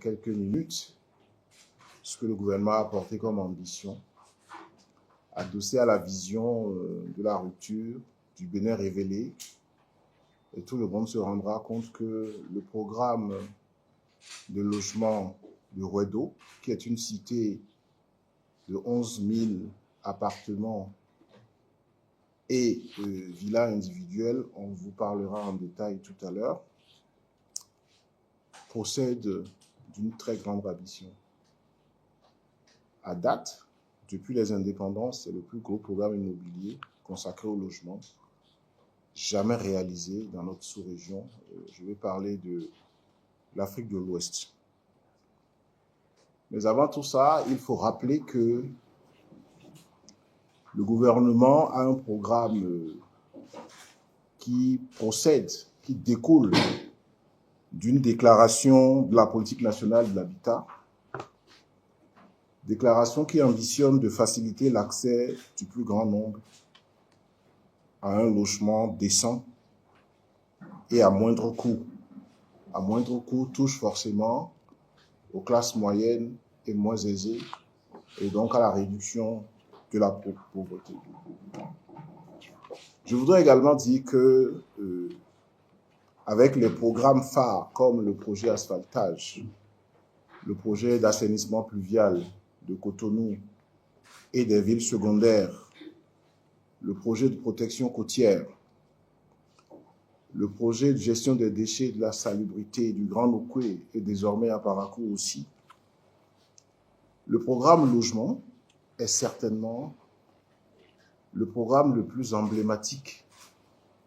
quelques minutes ce que le gouvernement a porté comme ambition, adossé à la vision de la rupture, du Bénin révélé. Et tout le monde se rendra compte que le programme de logement de Rouedo, qui est une cité de 11 000 appartements et villas individuelles, on vous parlera en détail tout à l'heure, procède d'une très grande ambition. À date, depuis les indépendances, c'est le plus gros programme immobilier consacré au logement jamais réalisé dans notre sous-région. Je vais parler de l'Afrique de l'Ouest. Mais avant tout ça, il faut rappeler que le gouvernement a un programme qui procède, qui découle d'une déclaration de la politique nationale de l'habitat, déclaration qui ambitionne de faciliter l'accès du plus grand nombre à un logement décent et à moindre coût. À moindre coût touche forcément aux classes moyennes et moins aisées, et donc à la réduction de la pauvreté. Je voudrais également dire que, avec les programmes phares comme le projet asphaltage, le projet d'assainissement pluvial de Cotonou et des villes secondaires, le projet de protection côtière, le projet de gestion des déchets, de la salubrité du Grand Nokoué et désormais à Parakou aussi, le programme logement est certainement le programme le plus emblématique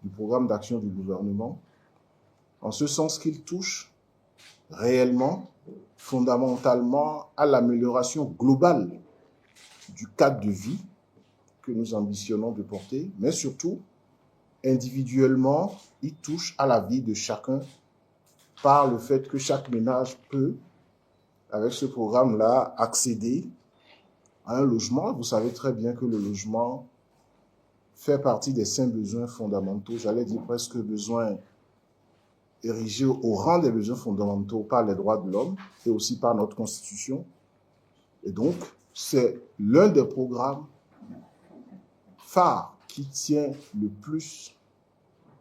du programme d'action du gouvernement, en ce sens qu'il touche réellement, fondamentalement, à l'amélioration globale du cadre de vie que nous ambitionnons de porter, mais surtout, individuellement, il touche à la vie de chacun par le fait que chaque ménage peut, avec ce programme-là, accéder à un logement. Vous savez très bien que le logement fait partie des 5 besoins fondamentaux, j'allais dire presque besoins érigés au rang des besoins fondamentaux par les droits de l'homme et aussi par notre Constitution. Et donc, c'est l'un des programmes phares qui tient le plus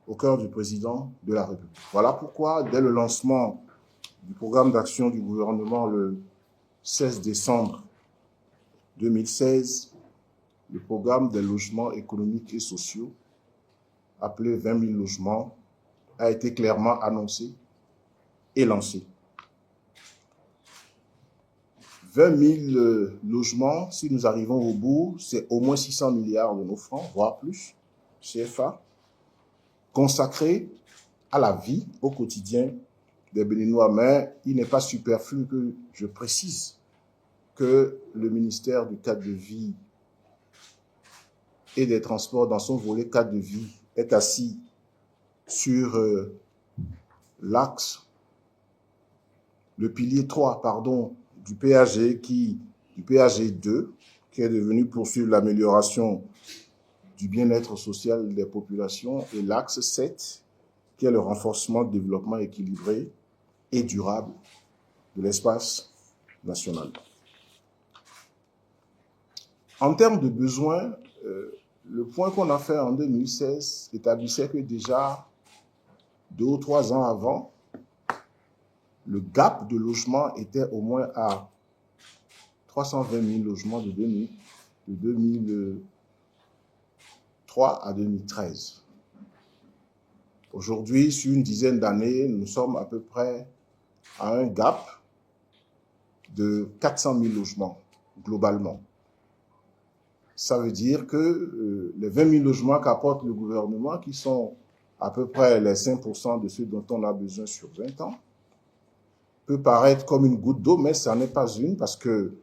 au cœur du président de la République. Voilà pourquoi, dès le lancement du programme d'action du gouvernement le 16 décembre 2016, le programme des logements économiques et sociaux, appelé 20 000 logements, a été clairement annoncé et lancé. 20 000 logements, si nous arrivons au bout, c'est au moins 600 milliards de nos francs, voire plus, CFA, consacrés à la vie, au quotidien des Béninois. Mais il n'est pas superflu que je précise que le ministère du cadre de vie et des transports, dans son volet cadre de vie, est assis sur l'axe, le pilier 3, du PAG, du PAG2, qui est devenu poursuivre l'amélioration du bien-être social des populations, et l'axe 7, qui est le renforcement du développement équilibré et durable de l'espace national. En termes de besoins, le point qu'on a fait en 2016 établissait que déjà 2 ou 3 ans avant, le gap de logement était au moins à 320 000 logements de 2003 à 2013. Aujourd'hui, sur une dizaine d'années, nous sommes à peu près à un gap de 400 000 logements globalement. Ça veut dire que les 20 000 logements qu'apporte le gouvernement, qui sont à peu près les 5% de ceux dont on a besoin sur 20 ans, peut paraître comme une goutte d'eau, mais ça n'est pas une, parce que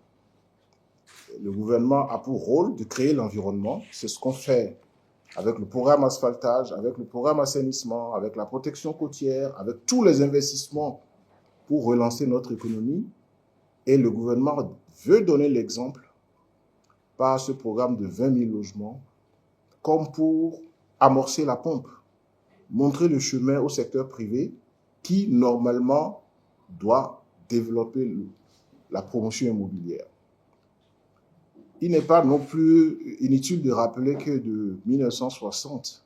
le gouvernement a pour rôle de créer l'environnement. C'est ce qu'on fait avec le programme asphaltage, avec le programme assainissement, avec la protection côtière, avec tous les investissements pour relancer notre économie. Et le gouvernement veut donner l'exemple par ce programme de 20 000 logements, comme pour amorcer la pompe, montrer le chemin au secteur privé qui, normalement, doit développer la promotion immobilière. Il n'est pas non plus inutile de rappeler que de 1960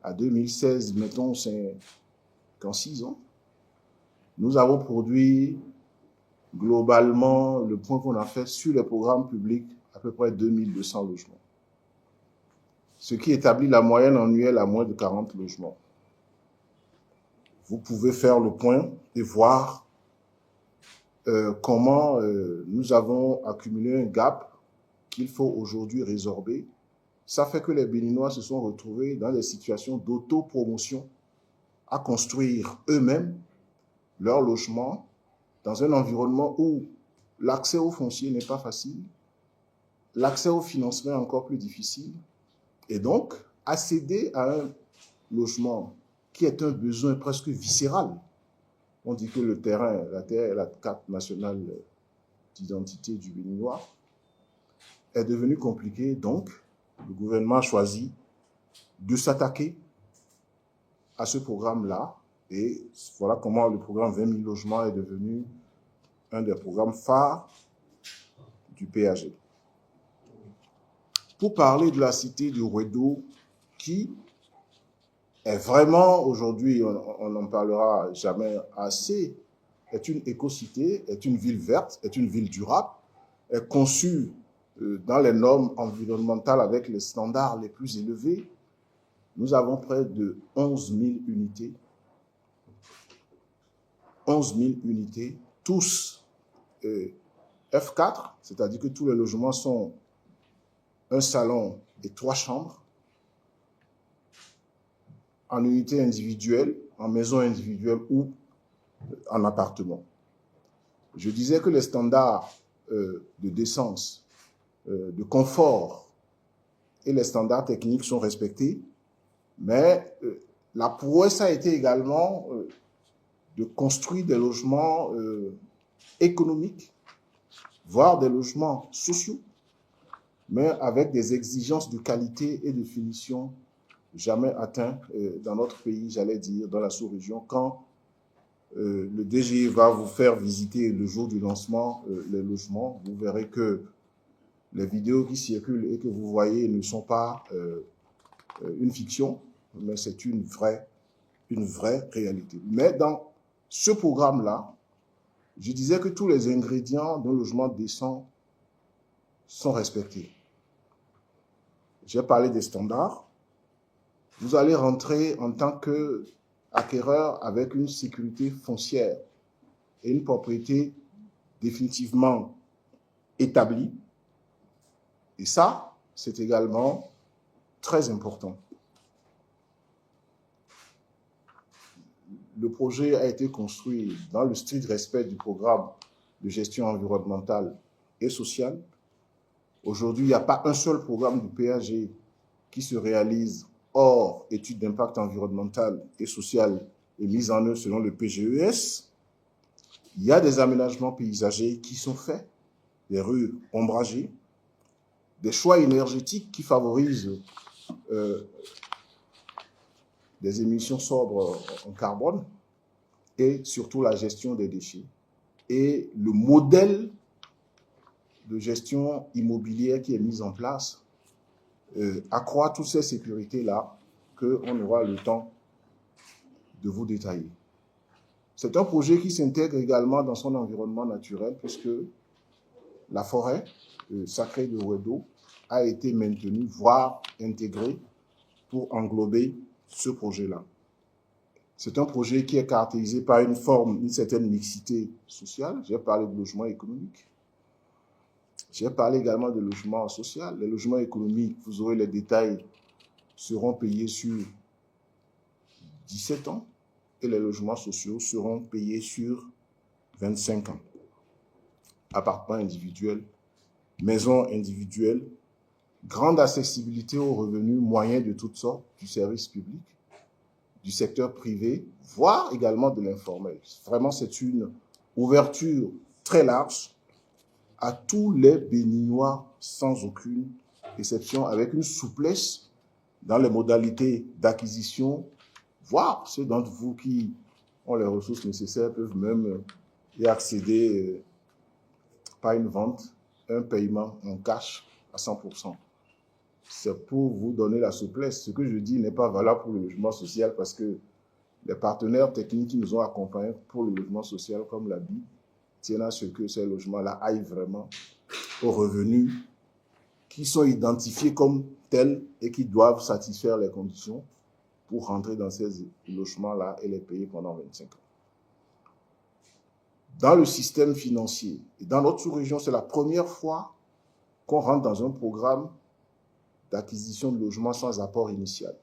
à 2016, mettons 56 ans, nous avons produit globalement le point qu'on a fait sur les programmes publics, à peu près 2200 logements. Ce qui établit la moyenne annuelle à moins de 40 logements. Vous pouvez faire le point et voir comment nous avons accumulé un gap qu'il faut aujourd'hui résorber. Ça fait que les Béninois se sont retrouvés dans des situations d'autopromotion à construire eux-mêmes leur logement dans un environnement où l'accès au foncier n'est pas facile, l'accès au financement est encore plus difficile, et donc accéder à un logement qui est un besoin presque viscéral. On dit que le terrain, la terre est la carte nationale d'identité du Béninois, est devenu compliqué. Donc, le gouvernement a choisi de s'attaquer à ce programme-là. Et voilà comment le programme 20 000 logements est devenu un des programmes phares du PAG. Pour parler de la cité du Ouedo, qui est vraiment, aujourd'hui, on n'en parlera jamais assez, est une éco-cité, est une ville verte, est une ville durable, est conçue dans les normes environnementales avec les standards les plus élevés. Nous avons près de 11 000 unités. 11 000 unités, tous F4, c'est-à-dire que tous les logements sont un salon et 3 chambres, en unité individuelle, en maison individuelle ou en appartement. Je disais que les standards de décence, de confort et les standards techniques sont respectés, mais la prouesse a été également de construire des logements économiques, voire des logements sociaux, mais avec des exigences de qualité et de finition jamais atteintes dans notre pays, j'allais dire, dans la sous-région. Quand le DG va vous faire visiter le jour du lancement les logements, vous verrez que les vidéos qui circulent et que vous voyez ne sont pas une fiction, mais c'est une vraie réalité. Mais dans ce programme-là, je disais que tous les ingrédients d'un logement décent sont respectés. J'ai parlé des standards. Vous allez rentrer en tant qu'acquéreur avec une sécurité foncière et une propriété définitivement établie. Et ça, c'est également très important. Le projet a été construit dans le strict respect du programme de gestion environnementale et sociale. Aujourd'hui, il n'y a pas un seul programme du PAG qui se réalise hors étude d'impact environnemental et social et mise en œuvre selon le PGES. Il y a des aménagements paysagers qui sont faits, des rues ombragées, des choix énergétiques qui favorisent des émissions sobres en carbone et surtout la gestion des déchets. Et le modèle de gestion immobilière qui est mis en place accroît toutes ces sécurités-là qu'on aura le temps de vous détailler. C'est un projet qui s'intègre également dans son environnement naturel puisque la forêt sacrée de Ouedo a été maintenue, voire intégrée pour englober ce projet-là. C'est un projet qui est caractérisé par une certaine mixité sociale. J'ai parlé de logement économique. J'ai parlé également de logement social. Les logements économiques, vous aurez les détails, seront payés sur 17 ans et les logements sociaux seront payés sur 25 ans. Appartements individuels, maisons individuelles, grande accessibilité aux revenus moyens de toutes sortes du service public, du secteur privé, voire également de l'informel. Vraiment, c'est une ouverture très large à tous les Béninois sans aucune exception, avec une souplesse dans les modalités d'acquisition, voire ceux d'entre vous qui ont les ressources nécessaires peuvent même et accéder par une vente, un paiement en cash à 100%. C'est pour vous donner la souplesse. Ce que je dis n'est pas valable pour le logement social parce que les partenaires techniques qui nous ont accompagnés pour le logement social, comme la BI, tiennent à ce que ces logements-là aillent vraiment aux revenus qui sont identifiés comme tels et qui doivent satisfaire les conditions pour rentrer dans ces logements-là et les payer pendant 25 ans. Dans le système financier et dans notre sous-région, c'est la première fois qu'on rentre dans un programme d'acquisition de logements sans apport initial.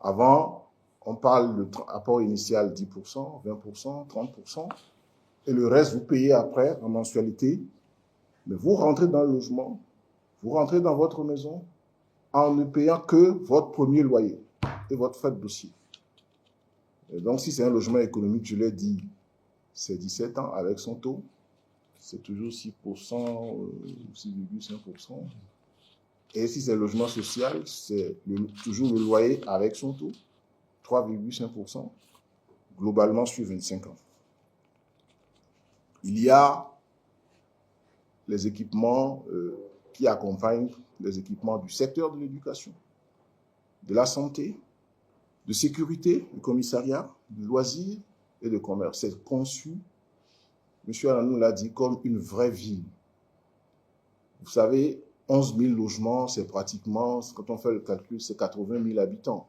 Avant, on parle d'apport initial 10%, 20%, 30%, et le reste, vous payez après en mensualité. Mais vous rentrez dans le logement, vous rentrez dans votre maison en ne payant que votre premier loyer et votre frais de dossier. Et donc, si c'est un logement économique, je l'ai dit, c'est 17 ans avec son taux. C'est toujours 6%, 6,5%. Et si c'est le logement social, c'est toujours le loyer avec son taux, 3,5%, globalement sur 25 ans. Il y a les équipements qui accompagnent les équipements du secteur de l'éducation, de la santé, de sécurité, du commissariat, du loisir et de commerce. C'est conçu, M. Alanou l'a dit, comme une vraie ville. Vous savez, 11 000 logements, c'est pratiquement, quand on fait le calcul, c'est 80 000 habitants.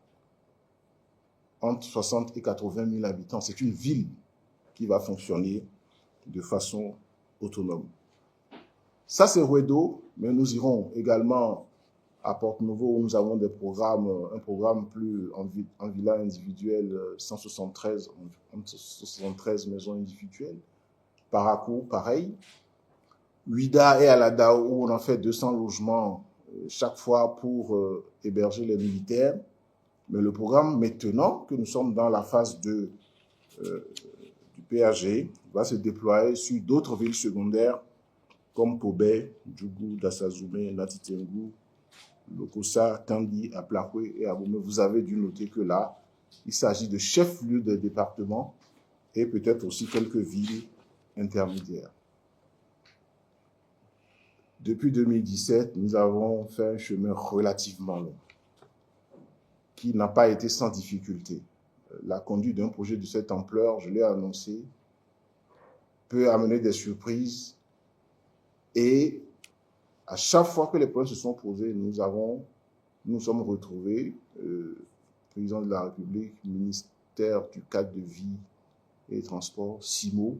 Entre 60 et 80 000 habitants. C'est une ville qui va fonctionner de façon autonome. Ça, c'est Ruedo, mais nous irons également à Porte-Nouveau où nous avons des programmes, un programme plus en villa individuelle, 173 maisons individuelles. Parakou, pareil. Ouida et Aladao, où on en fait 200 logements chaque fois pour héberger les militaires. Mais le programme, maintenant que nous sommes dans la phase du PAG, va se déployer sur d'autres villes secondaires comme Pobé, Djougou, Dassazoumé, Latitengu, Lokossa, Tanguy, Aplakwe et Abomey. Vous avez dû noter que là, il s'agit de chefs-lieux de département et peut-être aussi quelques villes intermédiaires. Depuis 2017, nous avons fait un chemin relativement long, qui n'a pas été sans difficulté. La conduite d'un projet de cette ampleur, je l'ai annoncé, peut amener des surprises. Et à chaque fois que les problèmes se sont posés, nous sommes retrouvés, président de la République, ministère du cadre de vie et des transports, CIMO,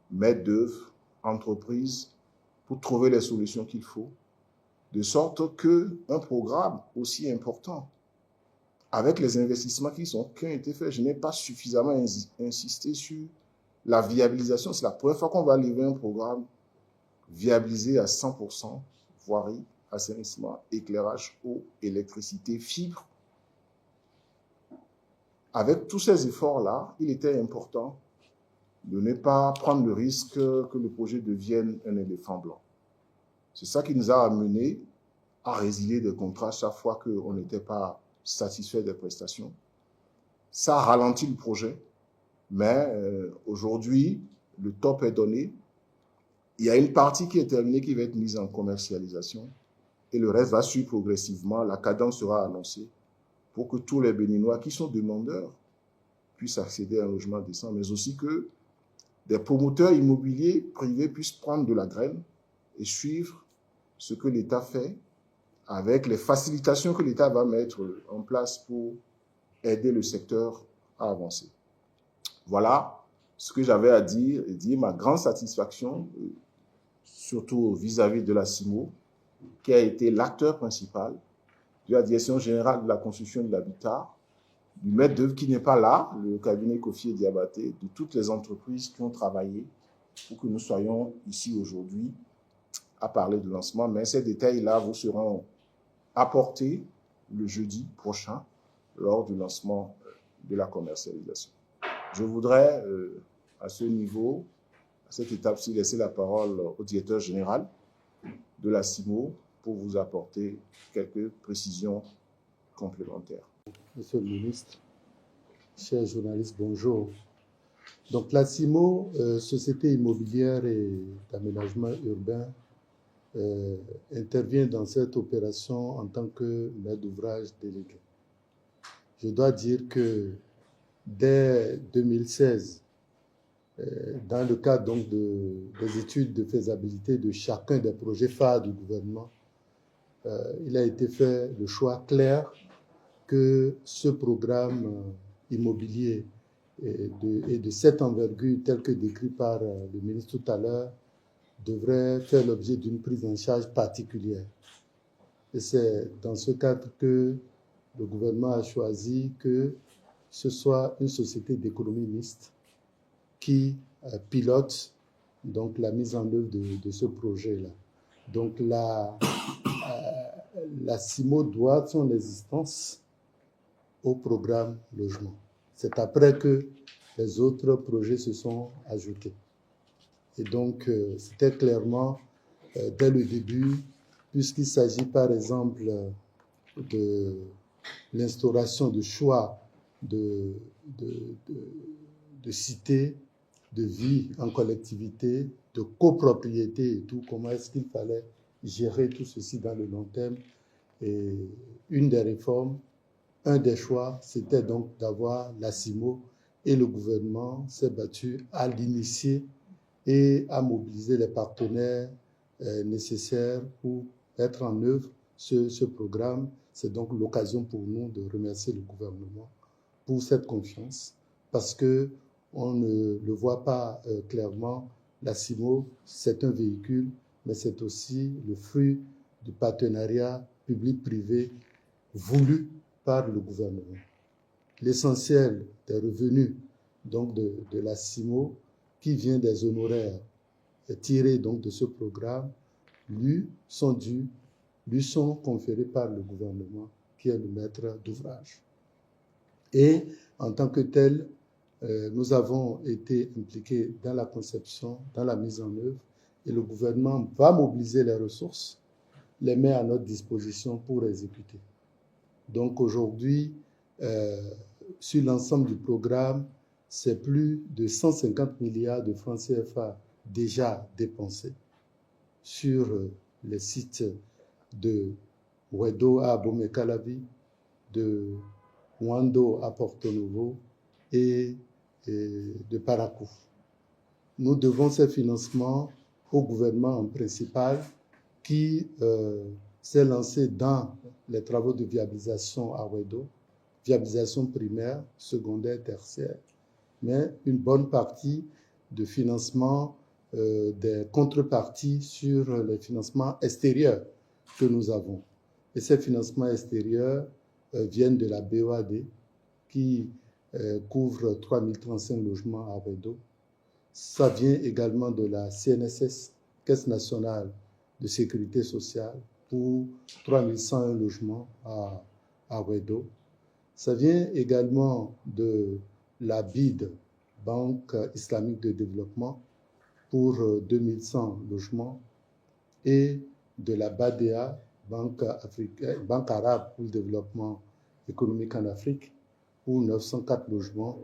maître d'œuvre, entreprise, pour trouver les solutions qu'il faut, de sorte qu'un programme aussi important, avec les investissements qui ont été faits, je n'ai pas suffisamment insisté sur la viabilisation. C'est la première fois qu'on va livrer un programme viabilisé à 100%, voirie, assainissement, éclairage, eau, électricité, fibre. Avec tous ces efforts-là, il était important de ne pas prendre le risque que le projet devienne un éléphant blanc. C'est ça qui nous a amené à résilier des contrats chaque fois qu'on n'était pas satisfait des prestations. Ça a ralenti le projet, mais aujourd'hui, le top est donné. Il y a une partie qui est terminée qui va être mise en commercialisation et le reste va suivre progressivement. La cadence sera annoncée pour que tous les Béninois qui sont demandeurs puissent accéder à un logement décent, mais aussi que des promoteurs immobiliers privés puissent prendre de la graine et suivre ce que l'État fait avec les facilitations que l'État va mettre en place pour aider le secteur à avancer. Voilà ce que j'avais à dire et dire ma grande satisfaction, surtout vis-à-vis de la CIMO, qui a été l'acteur principal de la Direction générale de la construction de l'habitat, du maître d'œuvre qui n'est pas là, le cabinet Kofi Diabaté, de toutes les entreprises qui ont travaillé pour que nous soyons ici aujourd'hui à parler de lancement. Mais ces détails-là vous seront apportés le jeudi prochain lors du lancement de la commercialisation. Je voudrais, à ce niveau, à cette étape-ci, laisser la parole au directeur général de la CIMO pour vous apporter quelques précisions complémentaires. Monsieur le ministre, chers journalistes, bonjour. Donc la CIMO, Société immobilière et d'aménagement urbain, intervient dans cette opération en tant que maître d'ouvrage délégué. Je dois dire que dès 2016, dans le cadre donc des études de faisabilité de chacun des projets phares du gouvernement, il a été fait le choix clair que ce programme immobilier et de cette envergure, tel que décrit par le ministre tout à l'heure, devrait faire l'objet d'une prise en charge particulière. Et c'est dans ce cadre que le gouvernement a choisi que ce soit une société d'économie mixte qui pilote donc la mise en œuvre de ce projet-là. Donc la CIMO doit son existence au programme logement. C'est après que les autres projets se sont ajoutés. Et donc, c'était clairement, dès le début, puisqu'il s'agit par exemple de l'instauration de choix de cités, de vie en collectivité, de copropriété et tout, comment est-ce qu'il fallait gérer tout ceci dans le long terme. Et une des réformes, un des choix, c'était donc d'avoir la CIMO, et le gouvernement s'est battu à l'initier et à mobiliser les partenaires nécessaires pour mettre en œuvre ce programme. C'est donc l'occasion pour nous de remercier le gouvernement pour cette confiance, parce qu'on ne le voit pas clairement. La CIMO, c'est un véhicule, mais c'est aussi le fruit du partenariat public-privé voulu par le gouvernement. L'essentiel des revenus donc de la CIMO, qui vient des honoraires tirés donc de ce programme, lui sont conférés par le gouvernement, qui est le maître d'ouvrage. Et en tant que tel, nous avons été impliqués dans la conception, dans la mise en œuvre, et le gouvernement va mobiliser les ressources, les met à notre disposition pour exécuter. Donc aujourd'hui, sur l'ensemble du programme, c'est plus de 150 milliards de francs CFA déjà dépensés sur les sites de Wedo à Abomey-Calavi, de Wando à Porto Novo et de Parakou. Nous devons ces financements au gouvernement principal qui s'est lancé dans les travaux de viabilisation à Wedo, viabilisation primaire, secondaire, tertiaire, mais une bonne partie de financement des contreparties sur les financements extérieurs que nous avons. Et ces financements extérieurs viennent de la BOAD qui couvre 3035 logements à Wedo. Ça vient également de la CNSS, Caisse nationale de sécurité sociale, pour 3101 logements à Wedo. Ça vient également de la BID, Banque islamique de développement, pour 2100 logements, et de la BADEA, Banque arabe pour le développement économique en Afrique, pour 904 logements,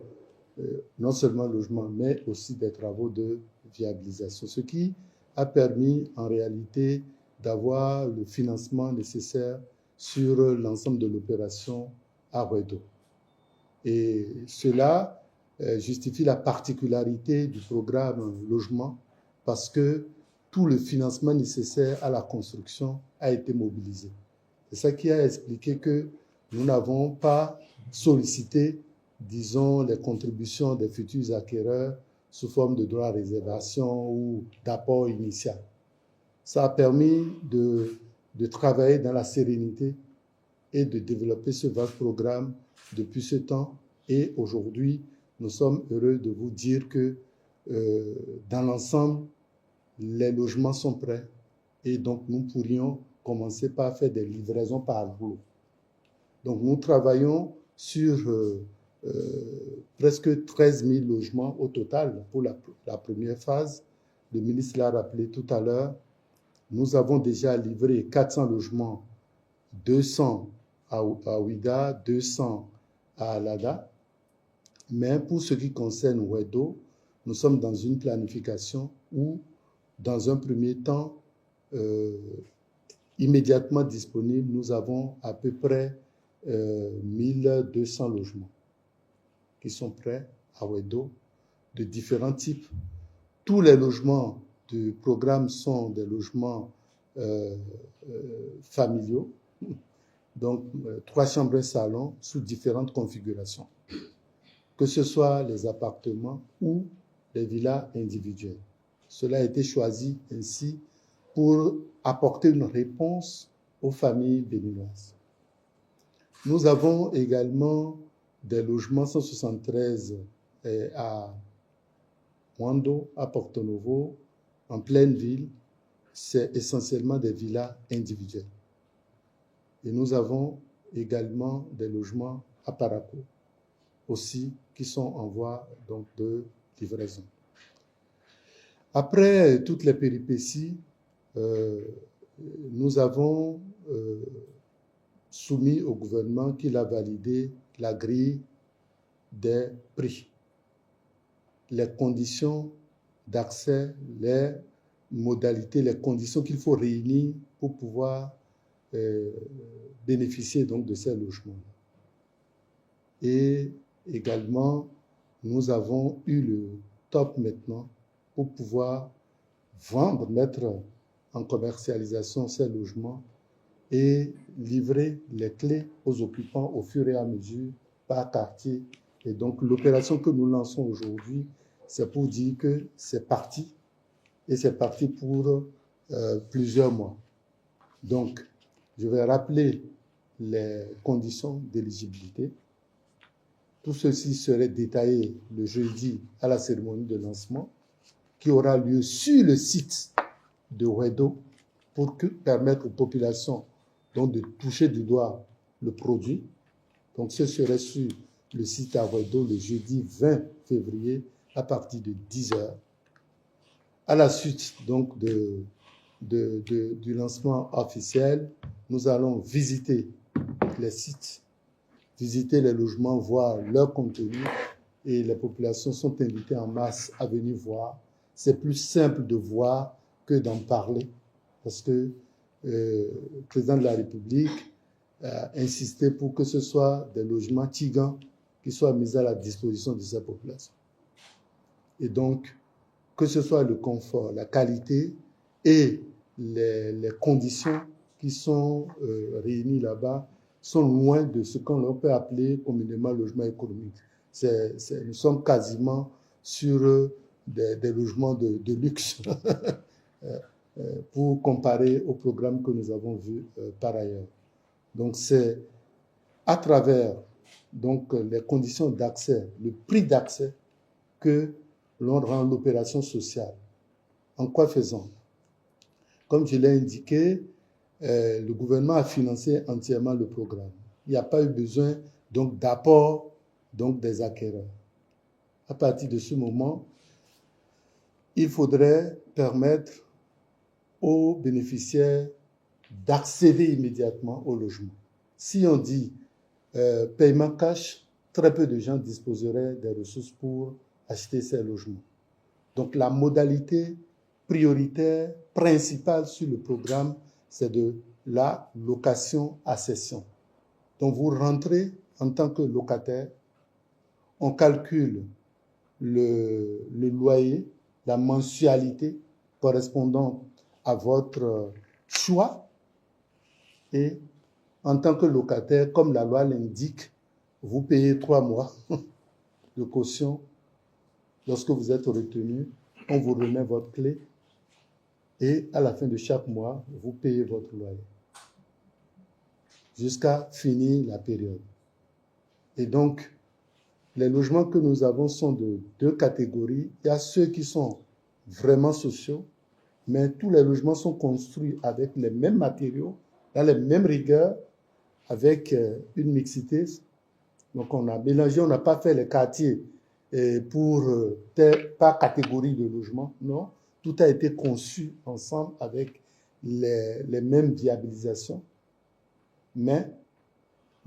non seulement logements, mais aussi des travaux de viabilisation, ce qui a permis en réalité d'avoir le financement nécessaire sur l'ensemble de l'opération à Wedo. Et cela justifie la particularité du programme logement, parce que tout le financement nécessaire à la construction a été mobilisé. C'est ça qui a expliqué que nous n'avons pas sollicité, disons, les contributions des futurs acquéreurs sous forme de droit à réservation ou d'apport initial. Ça a permis de travailler dans la sérénité et de développer ce vaste programme depuis ce temps. Et aujourd'hui, nous sommes heureux de vous dire que dans l'ensemble, les logements sont prêts. Et donc, nous pourrions commencer par faire des livraisons par lot. Donc, nous travaillons sur presque 13 000 logements au total pour la première phase. Le ministre l'a rappelé tout à l'heure. Nous avons déjà livré 400 logements, 200 à Ouida, 200 à Alada. Mais pour ce qui concerne Wedo, nous sommes dans une planification où, dans un premier temps, immédiatement disponible, nous avons à peu près 1200 logements qui sont prêts à Wedo, de différents types. Tous les logements du programme sont des logements familiaux, donc 3 chambres et salon sous différentes configurations, que ce soit les appartements ou les villas individuelles. Cela a été choisi ainsi pour apporter une réponse aux familles béninoises. Nous avons également des logements 173 à Wando, à Porto Novo, en pleine ville. C'est essentiellement des villas individuelles. Et nous avons également des logements à Parakou aussi qui sont en voie donc, de livraison. Après toutes les péripéties, nous avons soumis au gouvernement qu'il a validé la grille des prix, les conditions d'accès, les modalités, les conditions qu'il faut réunir pour pouvoir bénéficier donc de ces logements. Et également, nous avons eu le top maintenant pour pouvoir vendre, mettre en commercialisation ces logements et livrer les clés aux occupants au fur et à mesure par quartier. Et donc, l'opération que nous lançons aujourd'hui, c'est pour dire que c'est parti, et c'est parti pour plusieurs mois. Donc, je vais rappeler les conditions d'éligibilité. Tout ceci serait détaillé le jeudi à la cérémonie de lancement qui aura lieu sur le site de Wedo pour permettre aux populations donc, de toucher du doigt le produit. Donc, ce serait sur le site à Wedo le jeudi 20 février à partir de 10h. À la suite donc, du lancement officiel, nous allons visiter les sites, visiter les logements, voir leur contenu et les populations sont invitées en masse à venir voir. C'est plus simple de voir que d'en parler parce que le président de la République a insisté pour que ce soit des logements tigans qui soient mis à la disposition de sa population. Et donc, que ce soit le confort, la qualité et les conditions qui sont réunies là-bas sont loin de ce qu'on peut appeler communément logement économique. Nous sommes quasiment sur des logements de luxe pour comparer au programme que nous avons vu par ailleurs. Donc, c'est à travers donc, les conditions d'accès, le prix d'accès, que l'on rend l'opération sociale. En quoi faisant? Comme je l'ai indiqué, le gouvernement a financé entièrement le programme. Il n'y a pas eu besoin donc d'apport donc des acquéreurs. À partir de ce moment, il faudrait permettre aux bénéficiaires d'accéder immédiatement au logement. Si on dit paiement cash, très peu de gens disposeraient des ressources pour acheter ces logements. Donc la modalité prioritaire, principale sur le programme, c'est de la location à cession. Donc vous rentrez en tant que locataire, on calcule le loyer, la mensualité correspondant à votre choix et en tant que locataire, comme la loi l'indique, vous payez 3 mois de caution. Lorsque vous êtes retenu, on vous remet votre clé et à la fin de chaque mois, vous payez votre loyer jusqu'à finir la période. Et donc, les logements que nous avons sont de 2 catégories. Il y a ceux qui sont vraiment sociaux, mais tous les logements sont construits avec les mêmes matériaux, dans les mêmes rigueurs, avec une mixité. Donc, on a mélangé, on n'a pas fait les quartiers par catégorie de logement, non. Tout a été conçu ensemble avec les mêmes viabilisations. Mais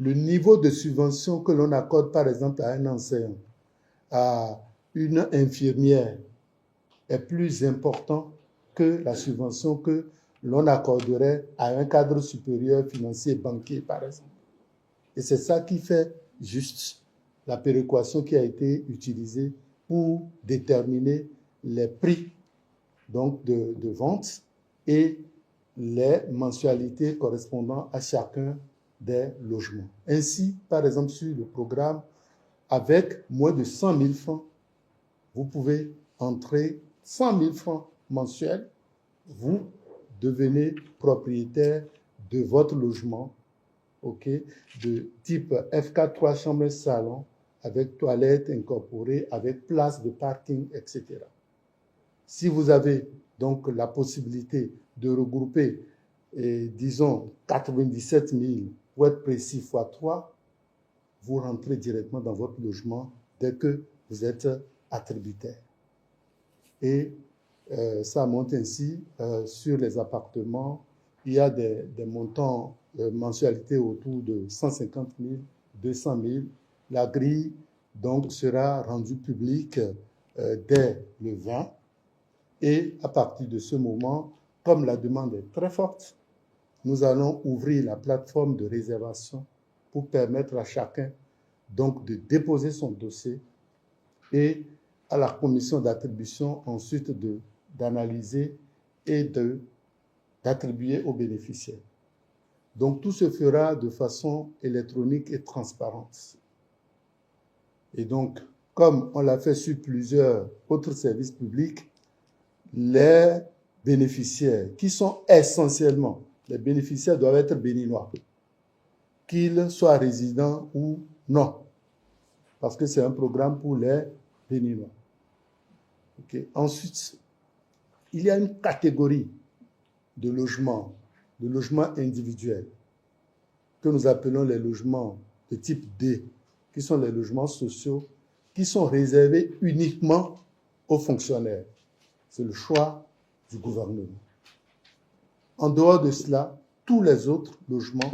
le niveau de subvention que l'on accorde, par exemple, à un enseignant à une infirmière est plus important que la subvention que l'on accorderait à un cadre supérieur financier banquier, par exemple. Et c'est ça qui fait juste la péréquation qui a été utilisée pour déterminer les prix donc de vente et les mensualités correspondant à chacun des logements. Ainsi, par exemple, sur le programme, avec moins de 100 000 francs, vous pouvez entrer 100 000 francs mensuels, vous devenez propriétaire de votre logement, ok, de type F4, 3 chambres salon, avec toilette incorporée, avec place de parking, etc. Si vous avez donc la possibilité de regrouper, disons, 97 000, pour être précis, fois 3, vous rentrez directement dans votre logement dès que vous êtes attributaire. Et ça monte ainsi sur les appartements. Il y a des montants mensualités autour de 150 000, 200 000. La grille donc sera rendue publique dès le 20. Et à partir de ce moment, comme la demande est très forte, nous allons ouvrir la plateforme de réservation pour permettre à chacun donc de déposer son dossier et à la commission d'attribution ensuite d'analyser et d'attribuer aux bénéficiaires. Donc tout se fera de façon électronique et transparente. Et donc, comme on l'a fait sur plusieurs autres services publics, les bénéficiaires, qui sont essentiellement, les bénéficiaires doivent être béninois, qu'ils soient résidents ou non, parce que c'est un programme pour les béninois. Okay. Ensuite, il y a une catégorie de logements individuels, que nous appelons les logements de type D, qui sont les logements sociaux, qui sont réservés uniquement aux fonctionnaires. C'est le choix du gouvernement. En dehors de cela, tous les autres logements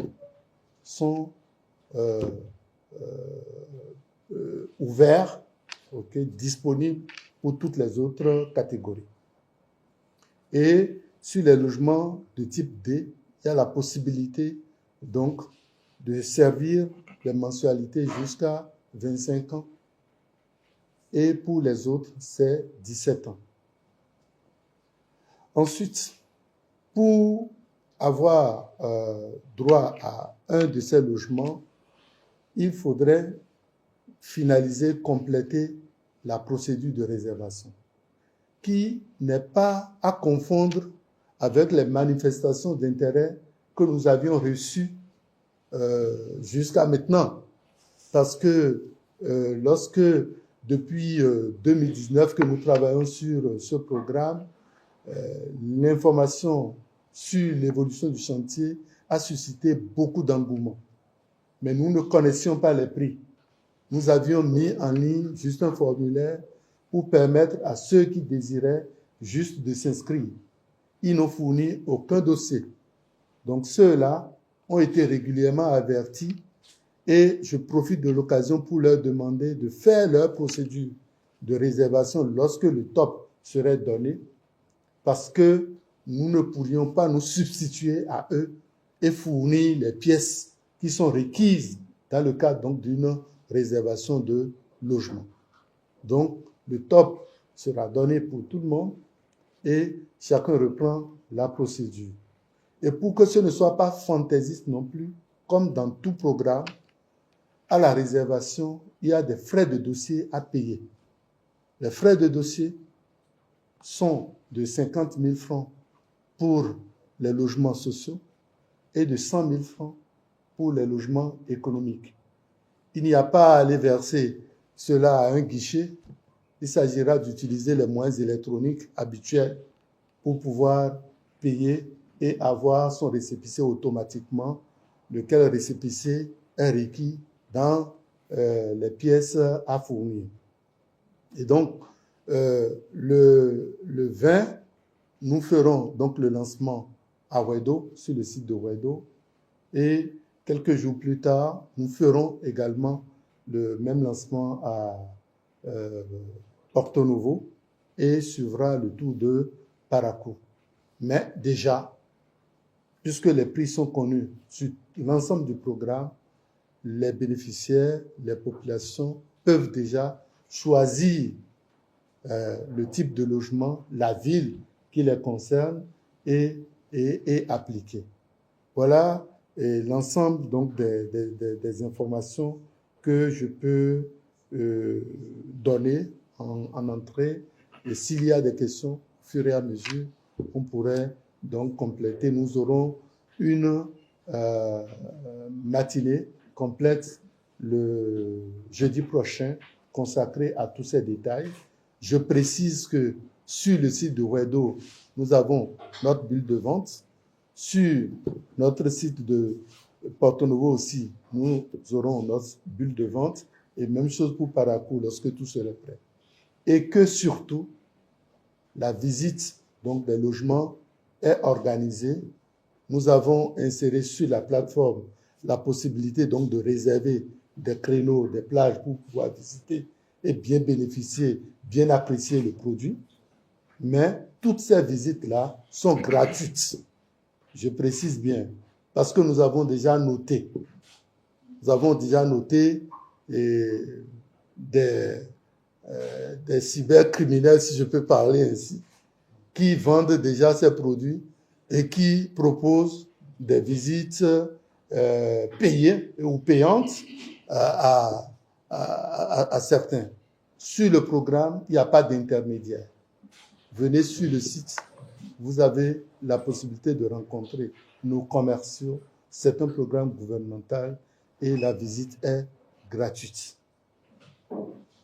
sont ouverts, okay, disponibles pour toutes les autres catégories. Et sur les logements de type D, il y a la possibilité donc de servir les mensualités jusqu'à 25 ans. Et pour les autres, c'est 17 ans. Ensuite, pour avoir droit à un de ces logements, il faudrait finaliser, compléter la procédure de réservation, qui n'est pas à confondre avec les manifestations d'intérêt que nous avions reçues jusqu'à maintenant. Parce que lorsque, depuis 2019 que nous travaillons sur ce programme, l'information sur l'évolution du chantier a suscité beaucoup d'engouement. Mais nous ne connaissions pas les prix. Nous avions mis en ligne juste un formulaire pour permettre à ceux qui désiraient juste de s'inscrire. Ils n'ont fourni aucun dossier. Donc ceux-là ont été régulièrement avertis et je profite de l'occasion pour leur demander de faire leur procédure de réservation lorsque le top serait donné, parce que nous ne pourrions pas nous substituer à eux et fournir les pièces qui sont requises dans le cadre donc d'une réservation de logement. Donc, le top sera donné pour tout le monde et chacun reprend la procédure. Et pour que ce ne soit pas fantaisiste non plus, comme dans tout programme, à la réservation, il y a des frais de dossier à payer. Les frais de dossier sont de 50 000 francs pour les logements sociaux et de 100 000 francs pour les logements économiques. Il n'y a pas à aller verser cela à un guichet. Il s'agira d'utiliser les moyens électroniques habituels pour pouvoir payer et avoir son récépissé automatiquement, lequel récépissé est requis dans les pièces à fournir. Et donc, le 20, nous ferons donc le lancement à Wedo, sur le site de Wedo, et quelques jours plus tard, nous ferons également le même lancement Porto Novo et suivra le tour de Parakou. Mais déjà, puisque les prix sont connus sur l'ensemble du programme, les bénéficiaires, les populations peuvent déjà choisir le type de logement, la ville qui les concerne et appliquer. Voilà l'ensemble donc des informations que je peux donner en entrée. Et s'il y a des questions, au fur et à mesure, on pourrait donc compléter. Nous aurons une matinée complète le jeudi prochain consacrée à tous ces détails. Je précise que sur le site de Wedo, nous avons notre bulle de vente. Sur notre site de Porto Novo aussi, nous aurons notre bulle de vente. Et même chose pour Parakou lorsque tout serait prêt. Et que surtout, la visite donc, des logements est organisée. Nous avons inséré sur la plateforme la possibilité donc de réserver des créneaux, des plages pour pouvoir visiter et bien bénéficier, bien apprécier le produit. Mais toutes ces visites-là sont gratuites. Je précise bien, parce que nous avons déjà noté. Nous avons déjà noté des cybercriminels, si je peux parler ainsi, qui vendent déjà ces produits et qui proposent des visites payées ou payantes à certains. Sur le programme, il n'y a pas d'intermédiaire. Venez sur le site, vous avez la possibilité de rencontrer nos commerciaux. C'est un programme gouvernemental et la visite est gratuite.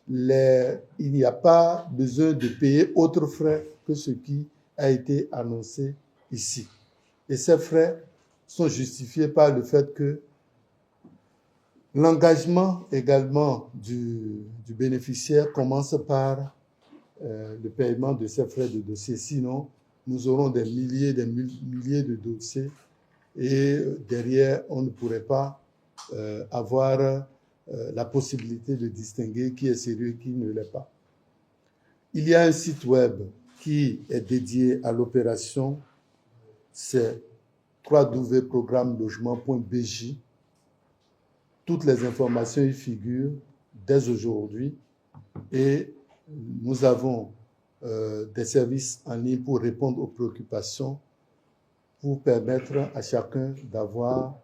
Il n'y a pas besoin de payer autres frais que ce qui a été annoncé ici. Et ces frais sont justifiés par le fait que l'engagement également du bénéficiaire commence par le paiement de ces frais de dossier. Sinon, nous aurons des milliers de dossiers et derrière, on ne pourrait pas avoir la possibilité de distinguer qui est sérieux et qui ne l'est pas. Il y a un site web qui est dédié à l'opération, c'est www.programmelogement.bj. Toutes les informations y figurent dès aujourd'hui et nous avons des services en ligne pour répondre aux préoccupations, pour permettre à chacun d'avoir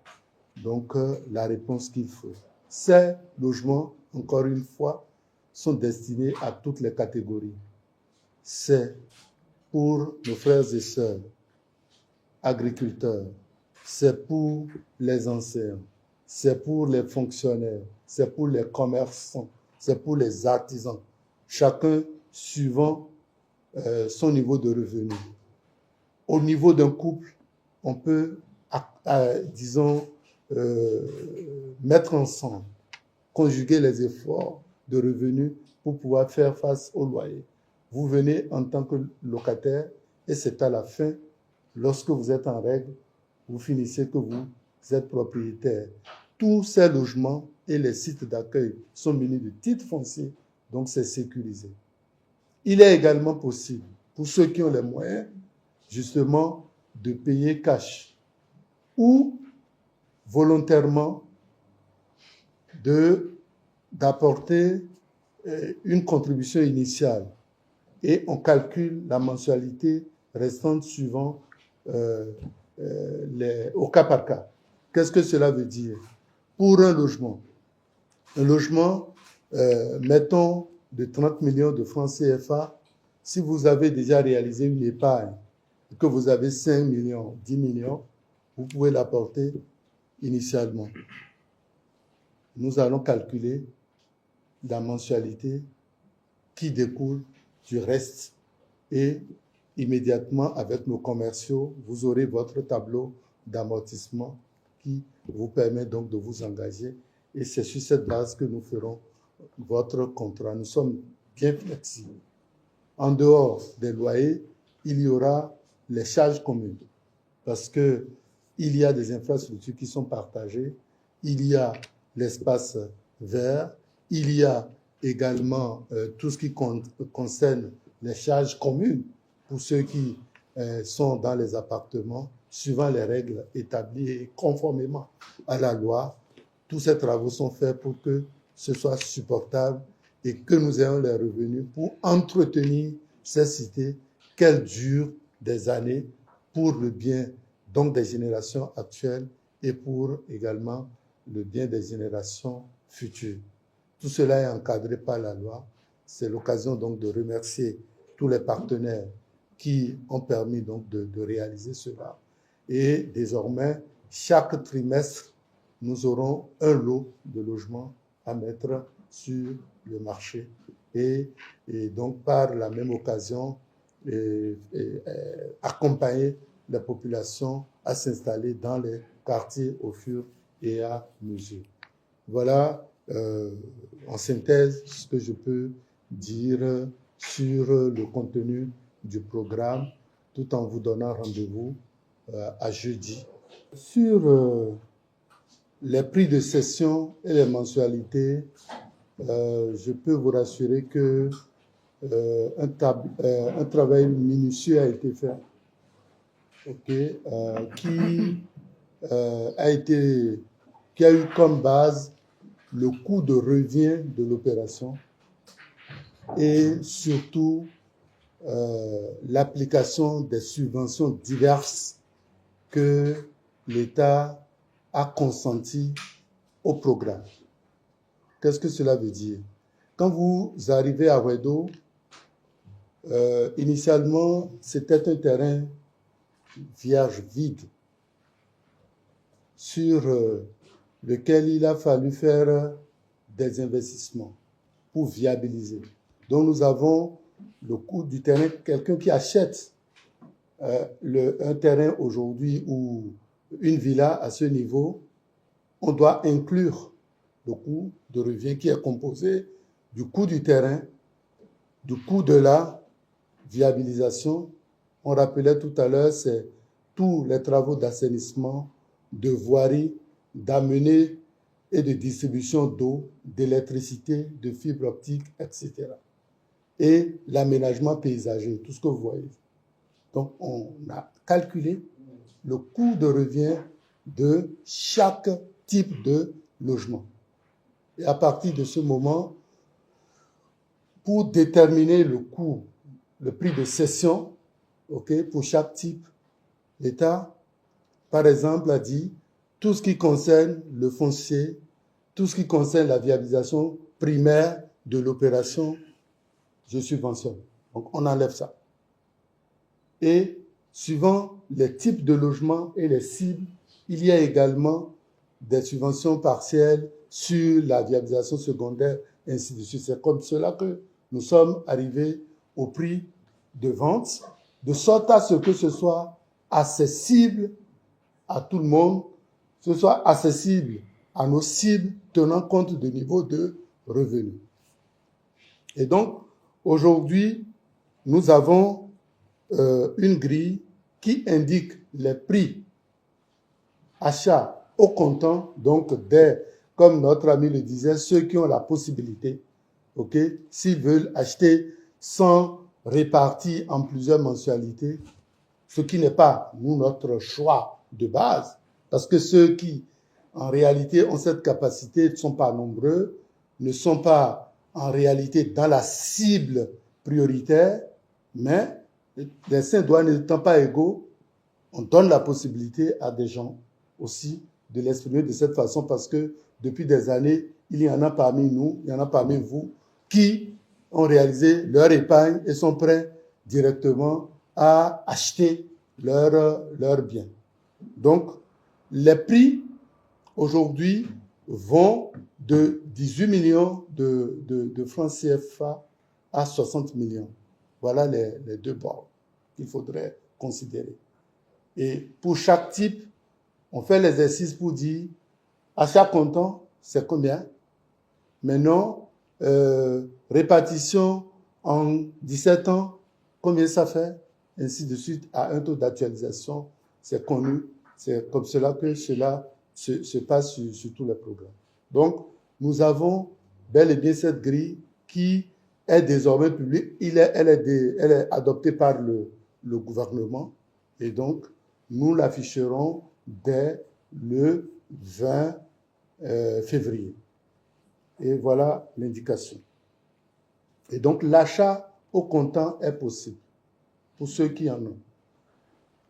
donc la réponse qu'il faut. Ces logements, encore une fois, sont destinés à toutes les catégories. C'est pour nos frères et sœurs, agriculteurs, c'est pour les enseignants, c'est pour les fonctionnaires, c'est pour les commerçants, c'est pour les artisans, chacun suivant son niveau de revenu. Au niveau d'un couple, on peut, disons, mettre ensemble, conjuguer les efforts de revenus pour pouvoir faire face au loyer. Vous venez en tant que locataire et c'est à la fin, lorsque vous êtes en règle, vous finissez que vous êtes propriétaire. Tous ces logements et les sites d'accueil sont munis de titres fonciers, donc c'est sécurisé. Il est également possible, pour ceux qui ont les moyens, justement, de payer cash ou volontairement d'apporter une contribution initiale et on calcule la mensualité restante suivant au cas par cas. Qu'est-ce que cela veut dire? Pour un logement, mettons de 30 millions de francs CFA, si vous avez déjà réalisé une épargne et que vous avez 5 millions, 10 millions, vous pouvez l'apporter initialement. Nous allons calculer la mensualité qui découle du reste et immédiatement avec nos commerciaux, vous aurez votre tableau d'amortissement qui vous permet donc de vous engager et c'est sur cette base que nous ferons votre contrat. Nous sommes bien flexibles. En dehors des loyers, il y aura les charges communes parce que il y a des infrastructures qui sont partagées, il y a l'espace vert, il y a également tout ce qui concerne les charges communes pour ceux qui sont dans les appartements, suivant les règles établies et conformément à la loi. Tous ces travaux sont faits pour que ce soit supportable et que nous ayons les revenus pour entretenir ces cités, qu'elles durent des années pour le bien donc des générations actuelles et pour également le bien des générations futures. Tout cela est encadré par la loi. C'est l'occasion donc de remercier tous les partenaires qui ont permis donc de réaliser cela. Et désormais, chaque trimestre, nous aurons un lot de logements à mettre sur le marché. Et donc, par la même occasion, accompagner la population à s'installer dans les quartiers au fur et à mesure. Voilà, en synthèse, ce que je peux dire sur le contenu du programme, tout en vous donnant rendez-vous à jeudi. Sur les prix de session et les mensualités, je peux vous rassurer que un travail minutieux a été fait, qui a eu comme base le coût de revient de l'opération et surtout l'application des subventions diverses que l'État a consenti au programme. Qu'est-ce que cela veut dire? Quand vous arrivez à Wedo, initialement, c'était un terrain vierge, vide, sur lequel il a fallu faire des investissements pour viabiliser. Donc nous avons le coût du terrain. Quelqu'un qui achète un terrain aujourd'hui ou une villa à ce niveau, on doit inclure le coût de revient qui est composé du coût du terrain, du coût de la viabilisation. On rappelait tout à l'heure, c'est tous les travaux d'assainissement, de voirie, d'amener et de distribution d'eau, d'électricité, de fibres optiques, etc. Et l'aménagement paysager, tout ce que vous voyez. Donc, on a calculé le coût de revient de chaque type de logement. Et à partir de ce moment, pour déterminer le coût, le prix de cession, pour chaque type, l'État, par exemple, a dit tout ce qui concerne le foncier, tout ce qui concerne la viabilisation primaire de l'opération, je subventionne. Donc, on enlève ça. Et suivant les types de logements et les cibles, il y a également des subventions partielles sur la viabilisation secondaire, et ainsi de suite. C'est comme cela que nous sommes arrivés au prix de vente, de sorte à ce que ce soit accessible à tout le monde, que ce soit accessible à nos cibles, tenant compte du niveau de revenus. Et donc, aujourd'hui, nous avons une grille qui indique les prix achats au comptant, donc comme notre ami le disait, ceux qui ont la possibilité, s'ils veulent acheter sans répartir en plusieurs mensualités, ce qui n'est pas, nous, notre choix de base, parce que ceux qui, en réalité, ont cette capacité ne sont pas nombreux, ne sont pas, en réalité, dans la cible prioritaire, mais les saints doigts n'étant pas égaux, on donne la possibilité à des gens aussi de l'exprimer de cette façon, parce que depuis des années, il y en a parmi nous, il y en a parmi vous, qui ont réalisé leur épargne et sont prêts directement à acheter leurs biens. Donc, les prix, aujourd'hui, vont de 18 millions de francs CFA à 60 millions. Voilà les deux bords qu'il faudrait considérer. Et pour chaque type, on fait l'exercice pour dire, à chaque comptant, c'est combien? Maintenant, répartition en 17 ans, combien ça fait? Ainsi de suite, à un taux d'actualisation, c'est connu. C'est comme cela que cela se passe sur tous les programmes. Donc, nous avons bel et bien cette grille qui est désormais publique. Elle est adoptée par le gouvernement et donc nous l'afficherons dès le 20 février. Et voilà l'indication. Et donc l'achat au comptant est possible pour ceux qui en ont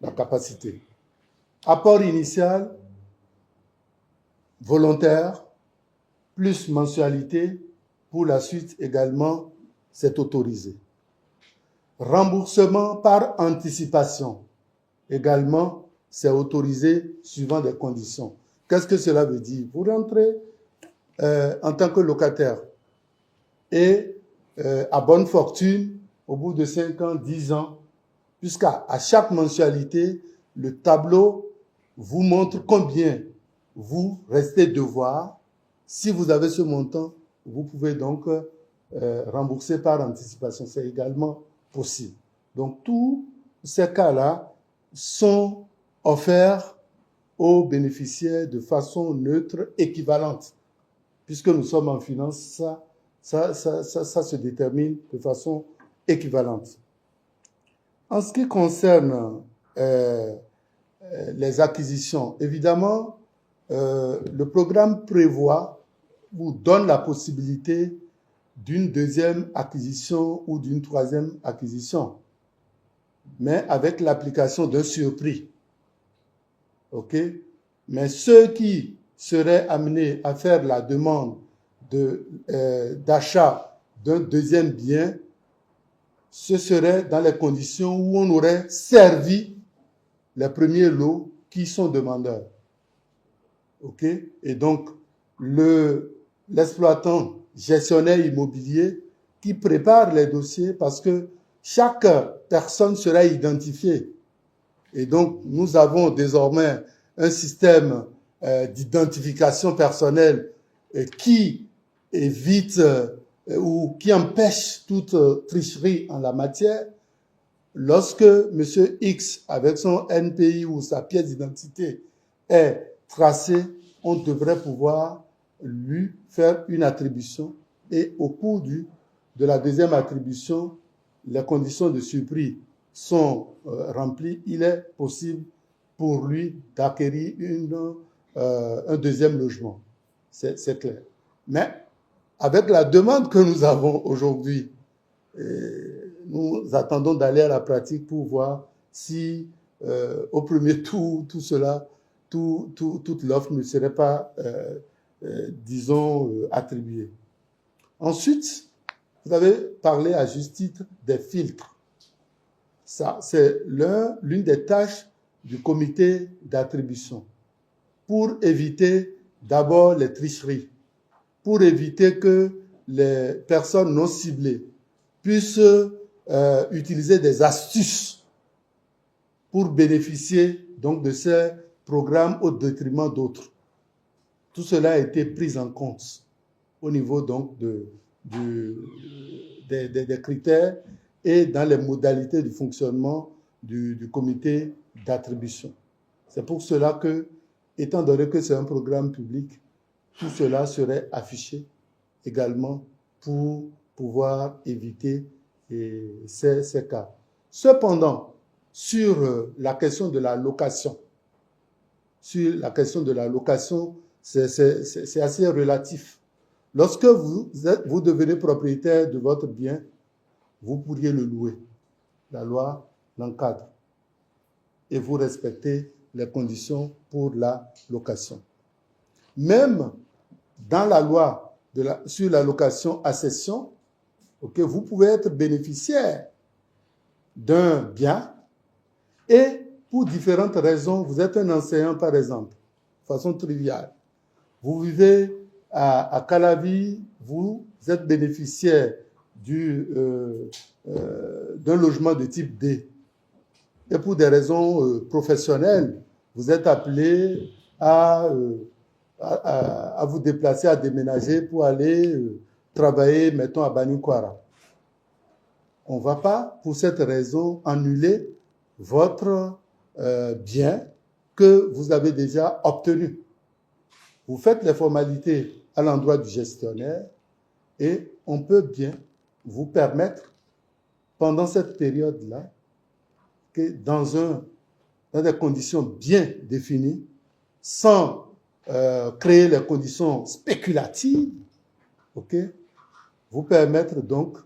la capacité. Apport initial, volontaire, plus mensualité, pour la suite également, c'est autorisé. Remboursement par anticipation, également, c'est autorisé suivant des conditions. Qu'est-ce que cela veut dire? Vous rentrez en tant que locataire et à bonne fortune, au bout de 5 ans, 10 ans, jusqu'à chaque mensualité, le tableau vous montre combien vous restez devoir. Si vous avez ce montant, vous pouvez donc rembourser par anticipation. C'est également possible. Donc, tous ces cas-là sont offerts aux bénéficiaires de façon neutre, équivalente. Puisque nous sommes en finance, ça se détermine de façon équivalente. En ce qui concerne les acquisitions, évidemment, le programme prévoit ou donne la possibilité d'une deuxième acquisition ou d'une troisième acquisition, mais avec l'application d'un surprix. OK? Mais ceux qui seraient amenés à faire la demande d'achat d'un deuxième bien, ce serait dans les conditions où on aurait servi les premiers lots qui sont demandeurs. OK? Et donc, l'exploitant gestionnaire immobilier qui prépare les dossiers parce que chaque personne sera identifiée. Et donc, nous avons désormais un système d'identification personnelle qui évite ou qui empêche toute tricherie en la matière. Lorsque M. X, avec son NPI ou sa pièce d'identité, est tracé, on devrait pouvoir lui faire une attribution. Et au cours de la deuxième attribution, les conditions de surprix sont remplies. Il est possible pour lui d'acquérir un deuxième logement. C'est clair. Mais avec la demande que nous avons aujourd'hui, nous attendons d'aller à la pratique pour voir si au premier tour, toute l'offre ne serait pas, disons, attribuée. Ensuite, vous avez parlé à juste titre des filtres. Ça, c'est l'une des tâches du comité d'attribution pour éviter d'abord les tricheries, pour éviter que les personnes non ciblées puissent utiliser des astuces pour bénéficier donc de ces programmes au détriment d'autres. Tout cela a été pris en compte au niveau donc des critères et dans les modalités du fonctionnement du comité d'attribution. C'est pour cela que, étant donné que c'est un programme public, tout cela serait affiché également pour pouvoir éviter ces cas. Cependant, sur la question de la location, c'est assez relatif. Lorsque vous devenez propriétaire de votre bien, vous pourriez le louer. La loi l'encadre. Et vous respectez les conditions pour la location. Même dans la loi sur la location à cession, vous pouvez être bénéficiaire d'un bien et pour différentes raisons, vous êtes un enseignant par exemple, de façon triviale. Vous vivez à Calavi, vous êtes bénéficiaire d'un logement de type D. Et pour des raisons professionnelles, vous êtes appelé à vous déplacer, à déménager pour aller travailler, mettons, à Banikwara. On ne va pas, pour cette raison, annuler votre bien que vous avez déjà obtenu. Vous faites les formalités à l'endroit du gestionnaire Et on peut bien vous permettre, pendant cette période-là, que dans des conditions bien définies, sans créer les conditions spéculatives, ok, vous permettre donc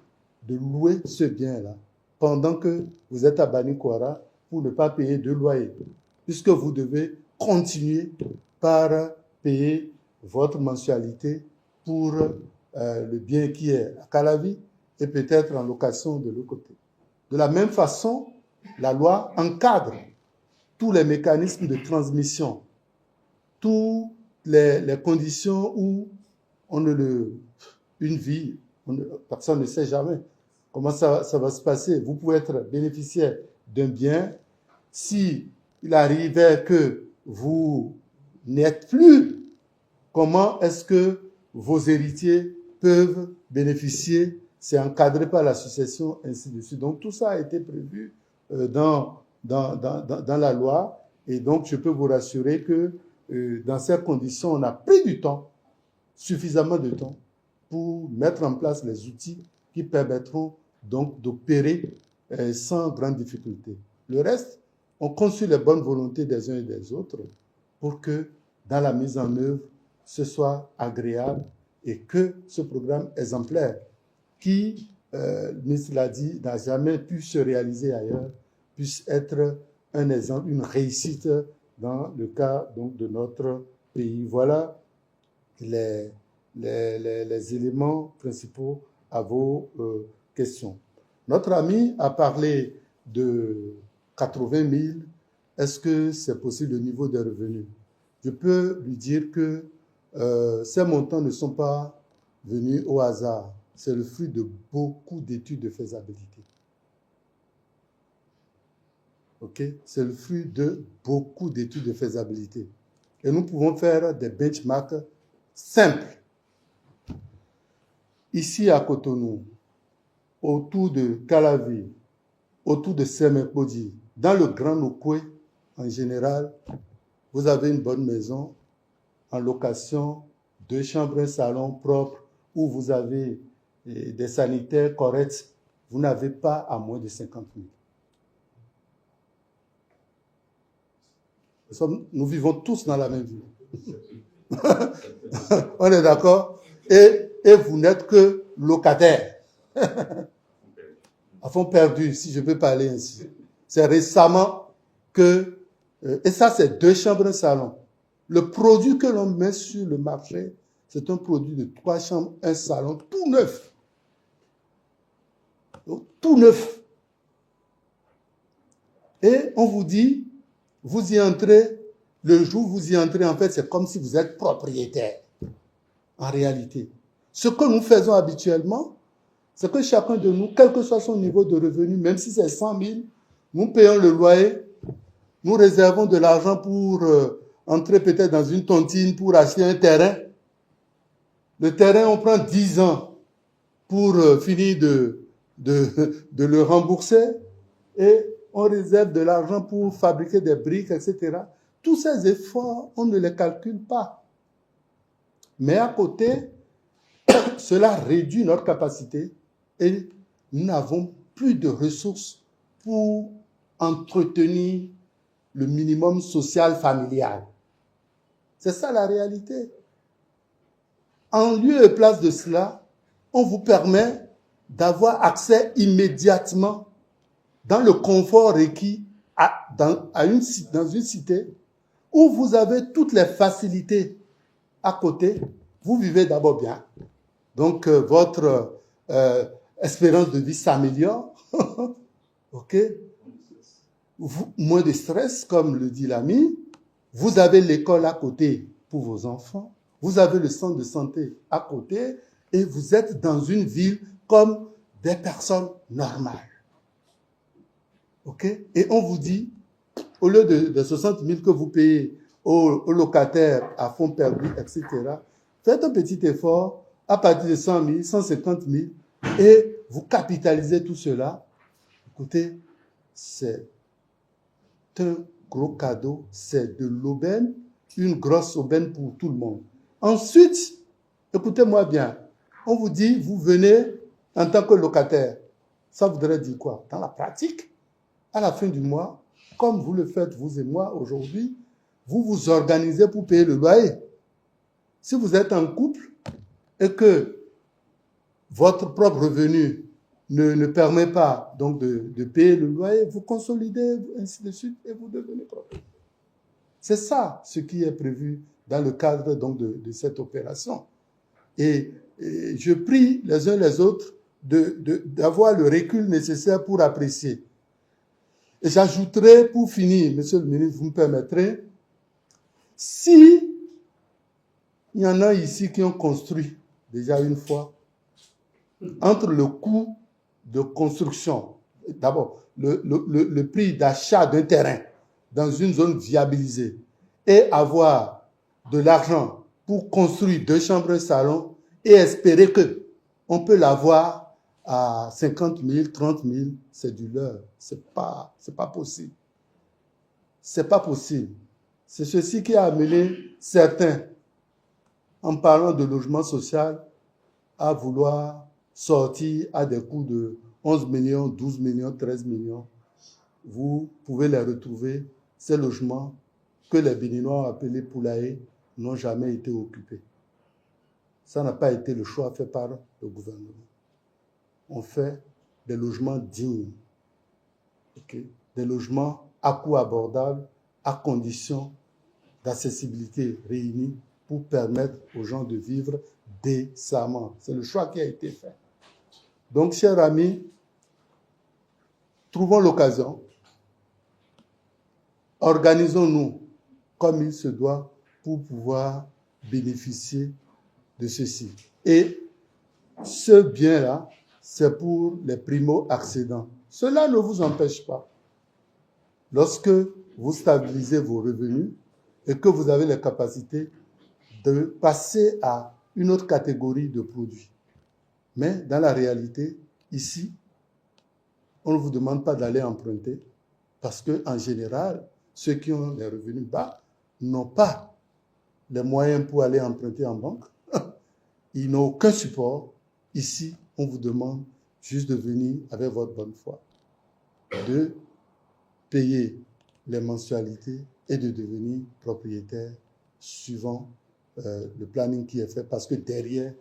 de louer ce bien-là pendant que vous êtes à Banikwara pour ne pas payer de loyer, puisque vous devez continuer par payer votre mensualité pour le bien qui est à Calavi et peut-être en location de l'autre côté. De la même façon, la loi encadre tous les mécanismes de transmission, toutes les conditions où une vie, personne ne sait jamais comment ça va se passer. Vous pouvez être bénéficiaire d'un bien. Si il arrivait que vous n'êtes plus, comment est-ce que vos héritiers peuvent bénéficier? C'est encadré par la succession, ainsi de suite. Donc tout ça a été prévu dans la loi. Et donc je peux vous rassurer que dans ces conditions, on a pris du temps, suffisamment de temps, pour mettre en place les outils qui permettront donc d'opérer sans grande difficulté. Le reste, on conçut les bonnes volontés des uns et des autres pour que dans la mise en œuvre, ce soit agréable et que ce programme exemplaire qui, le ministre l'a dit, n'a jamais pu se réaliser ailleurs, puisse être un exemple, une réussite dans le cas donc, de notre pays. Voilà les éléments principaux à vos questions. Notre ami a parlé de 80 000. Est-ce que c'est possible au niveau des revenus? Je peux lui dire que ces montants ne sont pas venus au hasard. C'est le fruit de beaucoup d'études de faisabilité. Ok? C'est le fruit de beaucoup d'études de faisabilité. Et nous pouvons faire des benchmarks simples. Ici à Cotonou, autour de Calavi, autour de Semepodi, dans le Grand Nokoué en général, vous avez une bonne maison en location, 2 chambres, un salon propre, où vous avez des sanitaires corrects, vous n'avez pas à moins de 50 000. Nous vivons tous dans la même ville. On est d'accord? Et vous n'êtes que locataire. À fond perdu, si je peux parler ainsi. C'est récemment que... et ça, c'est 2 chambres, un salon. Le produit que l'on met sur le marché, c'est un produit de 3 chambres, un salon, tout neuf. Tout neuf. Et on vous dit, vous y entrez, le jour où vous y entrez, en fait, c'est comme si vous êtes propriétaire. En réalité. Ce que nous faisons habituellement, c'est que chacun de nous, quel que soit son niveau de revenu, même si c'est 100 000, nous payons le loyer, nous réservons de l'argent pour entrer peut-être dans une tontine pour acheter un terrain. Le terrain, on prend 10 ans pour finir de le rembourser et on réserve de l'argent pour fabriquer des briques, etc. Tous ces efforts, on ne les calcule pas. Mais à côté, cela réduit notre capacité et nous n'avons plus de ressources pour entretenir le minimum social familial. C'est ça la réalité. En lieu et place de cela, on vous permet d'avoir accès immédiatement dans le confort requis dans une cité où vous avez toutes les facilités à côté. Vous vivez d'abord bien. Donc, votre espérance de vie s'améliore. OK? Moins de stress, comme le dit l'ami. Vous avez l'école à côté pour vos enfants. Vous avez le centre de santé à côté. Et vous êtes dans une ville comme des personnes normales. OK? Et on vous dit, au lieu de 60 000 que vous payez aux locataires à fonds perdus, etc., faites un petit effort à partir de 100 000, 150 000, et vous capitalisez tout cela. Écoutez, c'est un gros cadeau, c'est de l'aubaine, une grosse aubaine pour tout le monde. Ensuite, écoutez-moi bien, On vous dit, vous venez en tant que locataire. Ça voudrait dire quoi? Dans la pratique, à la fin du mois, comme vous le faites, vous et moi, aujourd'hui, vous vous organisez pour payer le loyer. Si vous êtes en couple et que votre propre revenu ne permet pas donc de payer le loyer, vous consolidez, ainsi de suite, et vous devenez propriétaire. C'est ça ce qui est prévu dans le cadre donc de cette opération. Et je prie les uns les autres d'avoir le recul nécessaire pour apprécier. Et j'ajouterai, pour finir, Monsieur le ministre, vous me permettrez, si il y en a ici qui ont construit déjà une fois, entre le coût de construction, d'abord, le prix d'achat d'un terrain dans une zone viabilisée et avoir de l'argent pour construire 2 chambres et salon et espérer qu'on peut l'avoir à 50 000, 30 000, c'est du leurre. C'est pas possible. C'est pas possible. C'est ceci qui a amené certains, en parlant de logement social, à vouloir sortir à des coûts de 11 millions, 12 millions, 13 millions. Vous pouvez les retrouver, ces logements que les Béninois ont appelés poulaillers n'ont jamais été occupés. Ça n'a pas été le choix fait par le gouvernement. On fait des logements dignes, okay? Des logements à coût abordable, à condition d'accessibilité réunie pour permettre aux gens de vivre décemment. C'est le choix qui a été fait. Donc, chers amis, trouvons l'occasion, organisons-nous comme il se doit pour pouvoir bénéficier de ceci. Et ce bien-là, c'est pour les primo-accédants. Cela ne vous empêche pas, lorsque vous stabilisez vos revenus et que vous avez les capacités de passer à une autre catégorie de produits. Mais dans la réalité, ici, on ne vous demande pas d'aller emprunter parce qu'en général, ceux qui ont des revenus bas n'ont pas les moyens pour aller emprunter en banque. Ils n'ont aucun support. Ici, on vous demande juste de venir avec votre bonne foi, de payer les mensualités et de devenir propriétaire suivant le planning qui est fait parce que derrière,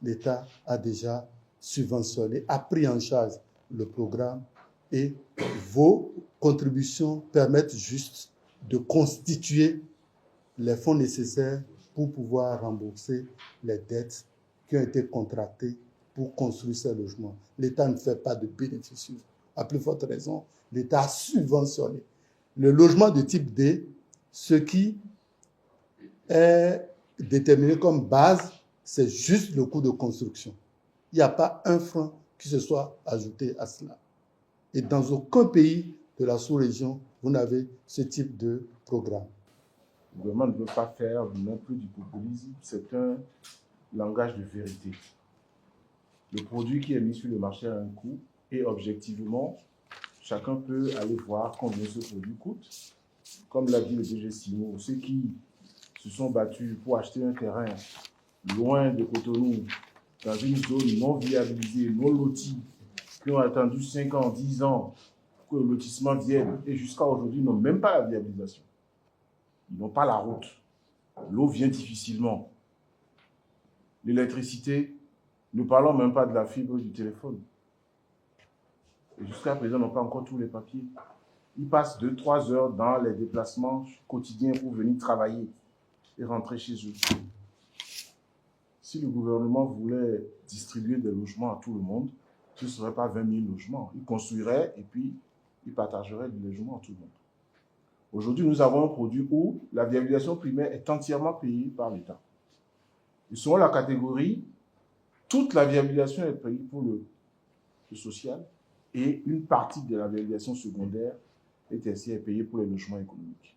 l'État a déjà subventionné, a pris en charge le programme et vos contributions permettent juste de constituer les fonds nécessaires pour pouvoir rembourser les dettes qui ont été contractées pour construire ces logements. L'État ne fait pas de bénéfices. À plus forte raison, l'État a subventionné. Le logement de type D, ce qui est déterminé comme base, c'est juste le coût de construction. Il n'y a pas un franc qui se soit ajouté à cela. Et dans aucun pays de la sous-région, vous n'avez ce type de programme. Le gouvernement ne veut pas faire non plus du populisme, c'est un langage de vérité. Le produit qui est mis sur le marché a un coût et objectivement, chacun peut aller voir combien ce produit coûte. Comme l'a dit le DG Simo, ceux qui se sont battus pour acheter un terrain loin de Cotonou, dans une zone non viabilisée, non lotie, qui ont attendu 5 ans, 10 ans que le lotissement vienne et jusqu'à aujourd'hui n'ont même pas la viabilisation. Ils n'ont pas la route. L'eau vient difficilement. L'électricité, ne parlons même pas de la fibre du téléphone. Et jusqu'à présent, ils n'ont pas encore tous les papiers. Ils passent 2-3 heures dans les déplacements quotidiens pour venir travailler et rentrer chez eux. Si le gouvernement voulait distribuer des logements à tout le monde, ce ne serait pas 20 000 logements. Il construirait et puis il partagerait les logements à tout le monde. Aujourd'hui, nous avons un produit où la viabilisation primaire est entièrement payée par l'État. Et selon la catégorie, toute la viabilisation est payée pour le social et une partie de la viabilisation secondaire est ainsi payée pour les logements économiques.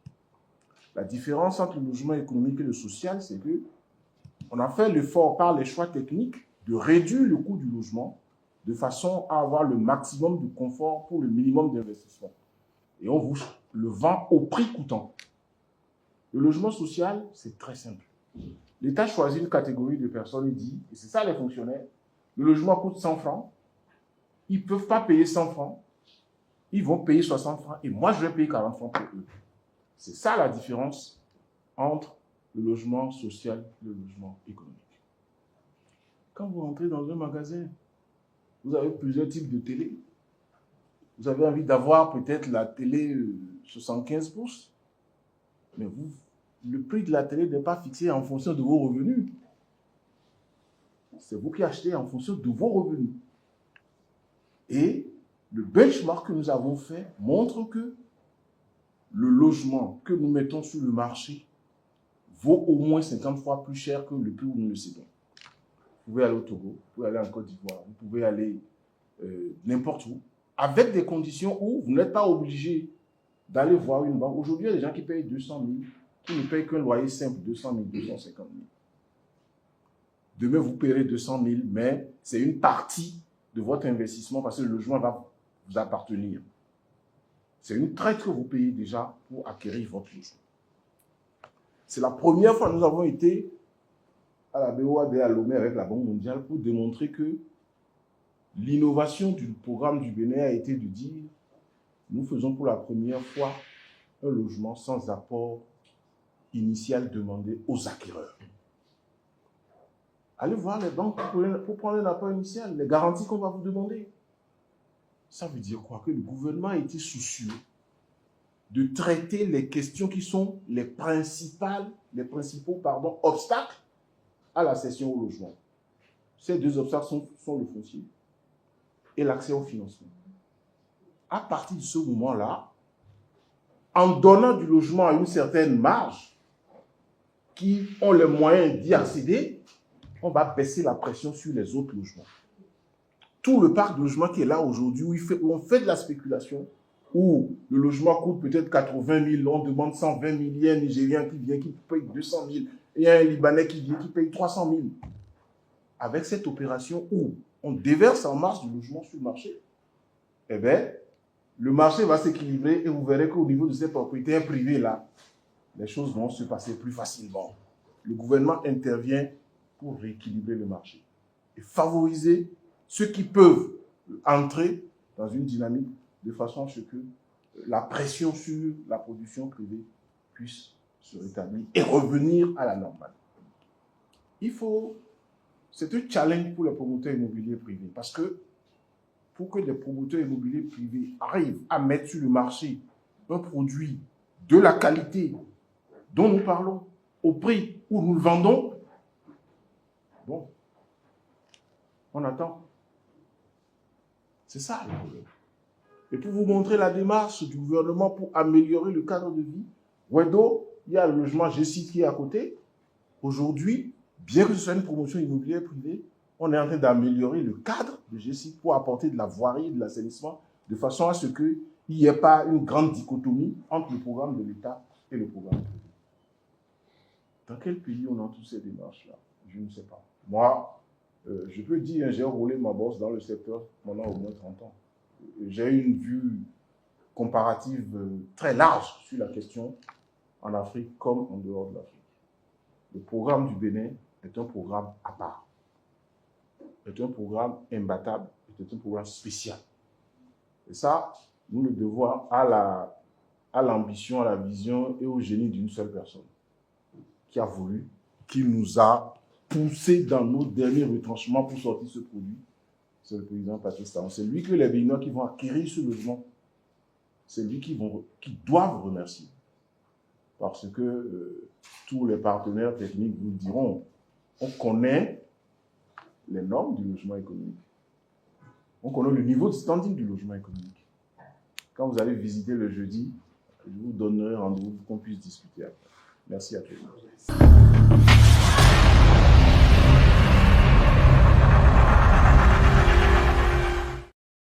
La différence entre le logement économique et le social, c'est que on a fait l'effort par les choix techniques de réduire le coût du logement de façon à avoir le maximum de confort pour le minimum d'investissement. Et on vous le vend au prix coûtant. Le logement social, c'est très simple. l'État choisit une catégorie de personnes et dit, et c'est ça les fonctionnaires, le logement coûte 100 francs, ils ne peuvent pas payer 100 francs, ils vont payer 60 francs et moi je vais payer 40 francs pour eux. C'est ça la différence entre le logement social et le logement économique. Quand vous rentrez dans un magasin, vous avez plusieurs types de télé. Vous avez envie d'avoir peut-être la télé 75 pouces, mais le prix de la télé n'est pas fixé en fonction de vos revenus. C'est vous qui achetez en fonction de vos revenus. Et le benchmark que nous avons fait montre que le logement que nous mettons sur le marché vaut au moins 50 fois plus cher que le prix où nous le cédons. Vous pouvez aller au Togo, vous pouvez aller en Côte d'Ivoire, vous pouvez aller n'importe où, avec des conditions où vous n'êtes pas obligé d'aller voir une banque. Aujourd'hui, il y a des gens qui payent 200 000, qui ne payent qu'un loyer simple, 200 000, 250 000. Demain, vous paierez 200 000, mais c'est une partie de votre investissement parce que le logement va vous appartenir. C'est une traite que vous payez déjà pour acquérir votre logement. C'est la première fois que nous avons été à la BOAD à Lomé avec la Banque mondiale pour démontrer que l'innovation du programme du Bénin a été de dire nous faisons pour la première fois un logement sans apport initial demandé aux acquéreurs. Allez voir les banques pour prendre un apport initial, les garanties qu'on va vous demander. Ça veut dire quoi? Que le gouvernement a été soucieux de traiter les questions qui sont les principaux obstacles à la cession au logement. Ces deux obstacles sont le foncier et l'accès au financement. À partir de ce moment-là, en donnant du logement à une certaine marge, qui ont les moyens d'y accéder, on va baisser la pression sur les autres logements. Tout le parc de logement qui est là aujourd'hui, où on fait de la spéculation, où le logement coûte peut-être 80 000, on demande 120 000, il y a un Nigérien qui vient, qui paye 200 000, et il y a un Libanais qui vient, qui paye 300 000. Avec cette opération où on déverse en masse du logement sur le marché, eh bien, le marché va s'équilibrer et vous verrez qu'au niveau de ces propriétaires privés-là, les choses vont se passer plus facilement. Le gouvernement intervient pour rééquilibrer le marché et favoriser ceux qui peuvent entrer dans une dynamique de façon à ce que la pression sur la production privée puisse se rétablir et revenir à la normale. C'est un challenge pour les promoteurs immobiliers privés parce que pour que les promoteurs immobiliers privés arrivent à mettre sur le marché un produit de la qualité dont nous parlons, au prix où nous le vendons, bon, on attend. C'est ça le problème. Et pour vous montrer la démarche du gouvernement pour améliorer le cadre de vie, Wedo, il y a le logement G-Site qui est à côté. Aujourd'hui, bien que ce soit une promotion immobilière privée, on est en train d'améliorer le cadre de G-Site pour apporter de la voirie et de l'assainissement de façon à ce qu'il n'y ait pas une grande dichotomie entre le programme de l'État et le programme privé. Dans quel pays on a toutes ces démarches-là? Je ne sais pas. Moi, je peux dire, j'ai roulé ma bosse dans le secteur pendant au moins 30 ans. J'ai une vue comparative très large sur la question en Afrique comme en dehors de l'Afrique. Le programme du Bénin est un programme à part, est un programme imbattable, est un programme spécial. Et ça, nous le devons à l'ambition, à la vision et au génie d'une seule personne qui a voulu, qui nous a poussé dans nos derniers retranchements pour sortir ce produit. C'est le président Patrice Talon. C'est lui que les Béninois qui vont acquérir ce logement, c'est lui qui doivent remercier. Parce que tous les partenaires techniques vous diront, on connaît les normes du logement économique. On connaît le niveau de standing du logement économique. Quand vous allez visiter le jeudi, je vous donnerai rendez-vous pour qu'on puisse discuter après. Merci à tous.